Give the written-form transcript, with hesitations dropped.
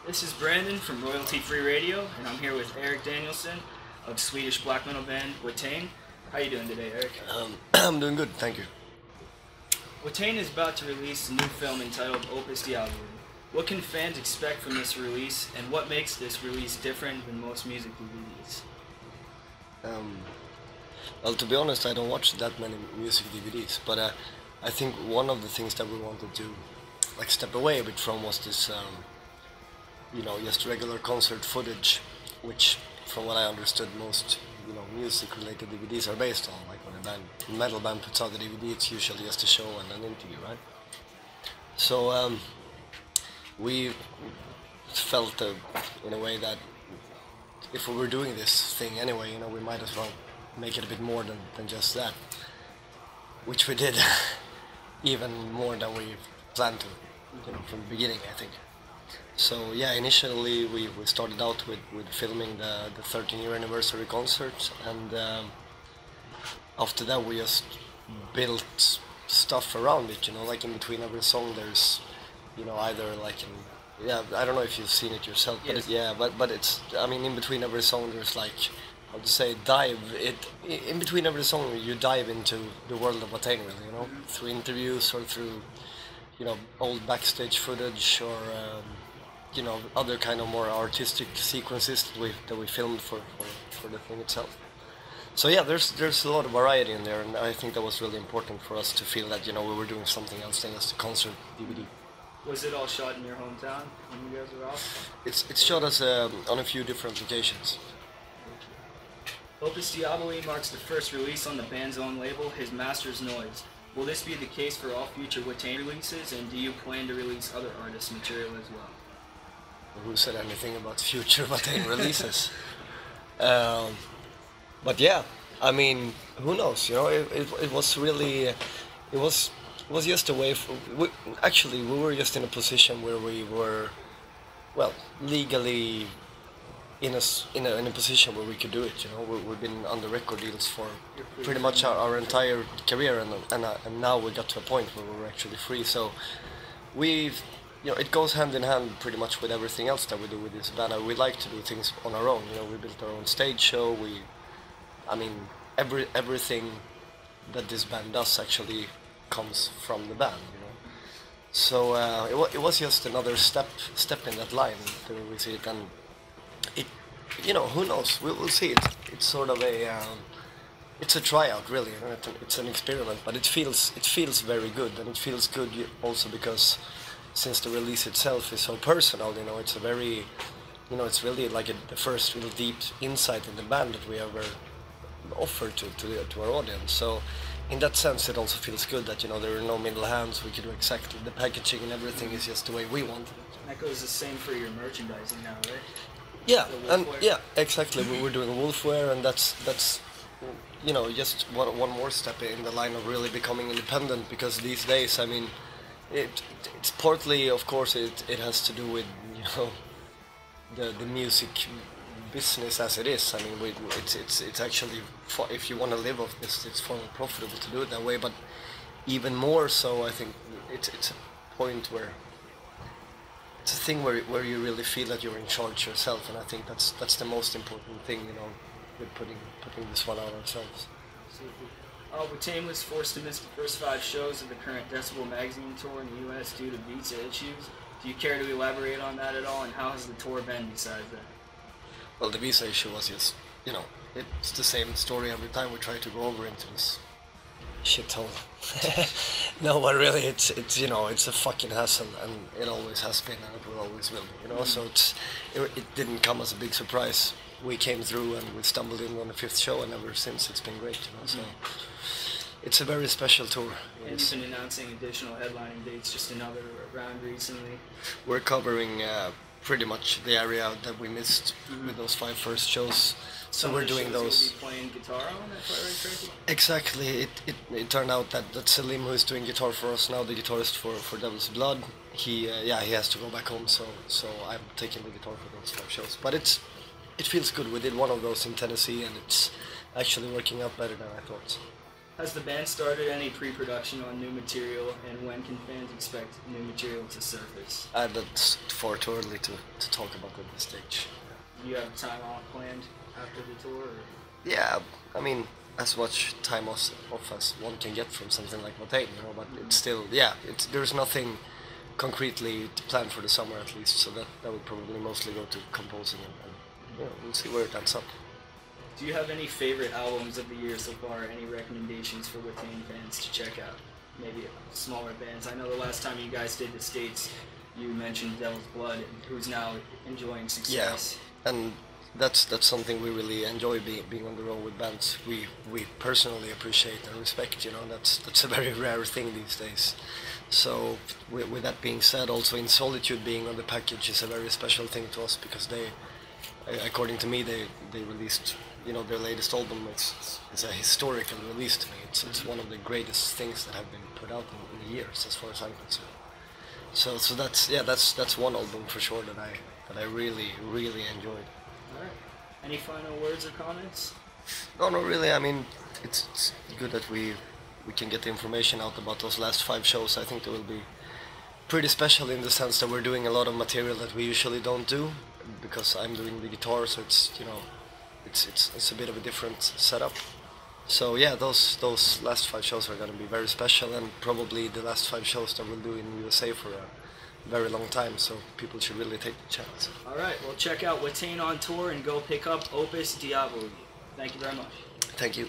This is Brandon from Royalty Free Radio, and I'm here with Erik Danielsson of Swedish black metal band Watain. How you doing today, Erik? I'm doing good, thank you. Watain is about to release a new film entitled Opus Diaboli. What can fans expect from this release, and what makes this release different than most music DVDs? Well, to be honest, I don't watch that many music DVDs, but I think one of the things that we wanted to step away a bit from was this, just regular concert footage, which, from what I understood, most music-related DVDs are based on. Like when a metal band puts out a DVD, it's usually just a show and an interview, right? So we felt, in a way, that if we were doing this thing anyway, we might as well make it a bit more than just that, which we did, even more than we planned to, from the beginning, I think. So yeah, initially we started out with filming the 13-year anniversary concert, and after that we just built stuff around it, like in between every song there's, either I don't know if you've seen it yourself, yes. but it's, I mean, in between every song there's how to say, in between every song you dive into the world of Watain, really, through interviews or through, old backstage footage or, other kind of more artistic sequences that we filmed for the thing itself. So yeah, there's a lot of variety in there, and I think that was really important for us to feel that, we were doing something else than just a concert DVD. Was it all shot in your hometown when you guys were off? It's shot as on a few different locations. Opus Diaboli marks the first release on the band's own label, His Master's Noise. Will this be the case for all future Watain releases, and do you plan to release other artists' material as well? Who said anything about future Watain releases? But yeah, I mean, who knows? It was really, it was just a way. Actually, we were just in a position where we were, well, legally in a position where we could do it. We've been under record deals for pretty much our entire career, and now we got to a point where we were actually free. So we've, it goes hand in hand pretty much with everything else that we do with this band. We like to do things on our own. We built our own stage show. Everything that this band does actually comes from the band. So it was just another step in that line the way we see it, and it, who knows? We'll see it. It's sort of it's a tryout, really. It's an experiment, but it feels very good, and it feels good also because since the release itself is so personal, it's a very, it's really like the first real deep insight in the band that we ever offered to our audience. So in that sense, it also feels good that there are no middle hands. We can do exactly the packaging, and everything is just the way we want it. That goes the same for your merchandising now, right? Yeah, and yeah, exactly. We're doing Wolfwear, and that's just one more step in the line of really becoming independent. Because these days, I mean, it's partly, of course, it has to do with the music business as it is. I mean, it's actually, if you want to live off this, it's far more profitable to do it that way. But even more so, I think it's a point where it's a thing where you really feel that you're in charge yourself, and I think that's the most important thing, with putting this one out ourselves. Absolutely. Watain was forced to miss the first 5 shows of the current Decibel magazine tour in the U.S. due to visa issues. Do you care to elaborate on that at all, and how has the tour been besides that? Well, the visa issue was just, it's the same story every time we try to go over into this shithole. No, but really, it's a fucking hassle, and it always has been, and it will always will be, So it didn't come as a big surprise. We came through and we stumbled in on the 5th show, and ever since it's been great, So it's a very special tour. And you've been announcing additional headlining dates, just another round recently. We're covering pretty much the area that we missed with those 5 first shows. So we're doing those. You'll be playing guitar on, if I read correctly? Exactly. It turned out that Selim, who is doing guitar for us now, the guitarist for Devil's Blood, he has to go back home. So I'm taking the guitar for those 5 shows. But it feels good. We did one of those in Tennessee, and it's actually working out better than I thought. Has the band started any pre-production on new material, and when can fans expect new material to surface? That's far too early to talk about at this stage. Do you have time off planned after the tour? Or? Yeah, I mean, as much time off as one can get from something like Watain, you know, but it's still, yeah, there's nothing concretely to plan for the summer at least, so that would probably mostly go to composing and you know, we'll see where it ends up. Do you have any favorite albums of the year so far? Any recommendations for Watain fans to check out? Maybe smaller bands. I know the last time you guys did the States, you mentioned Devil's Blood, who's now enjoying success. Yeah, and that's something we really enjoy being on the road with bands we personally appreciate and respect. You know, that's a very rare thing these days. So with that being said, also In Solitude being on the package is a very special thing to us because they, according to me, they released, you know, their latest album. It's a historical release to me. It's one of the greatest things that have been put out in years, as far as I'm concerned. So that's one album for sure that I really enjoyed. All right. Any final words or comments? No, not really. I mean, it's good that we can get the information out about those last 5 shows. I think they will be pretty special in the sense that we're doing a lot of material that we usually don't do because I'm doing the guitar, so it's, you know, it's a bit of a different setup. So yeah, those last 5 shows are going to be very special and probably the last 5 shows that we'll do in USA for a very long time, so people should really take the chance. All right, well, check out Watain on tour and go pick up Opus Diaboli. Thank you very much. Thank you.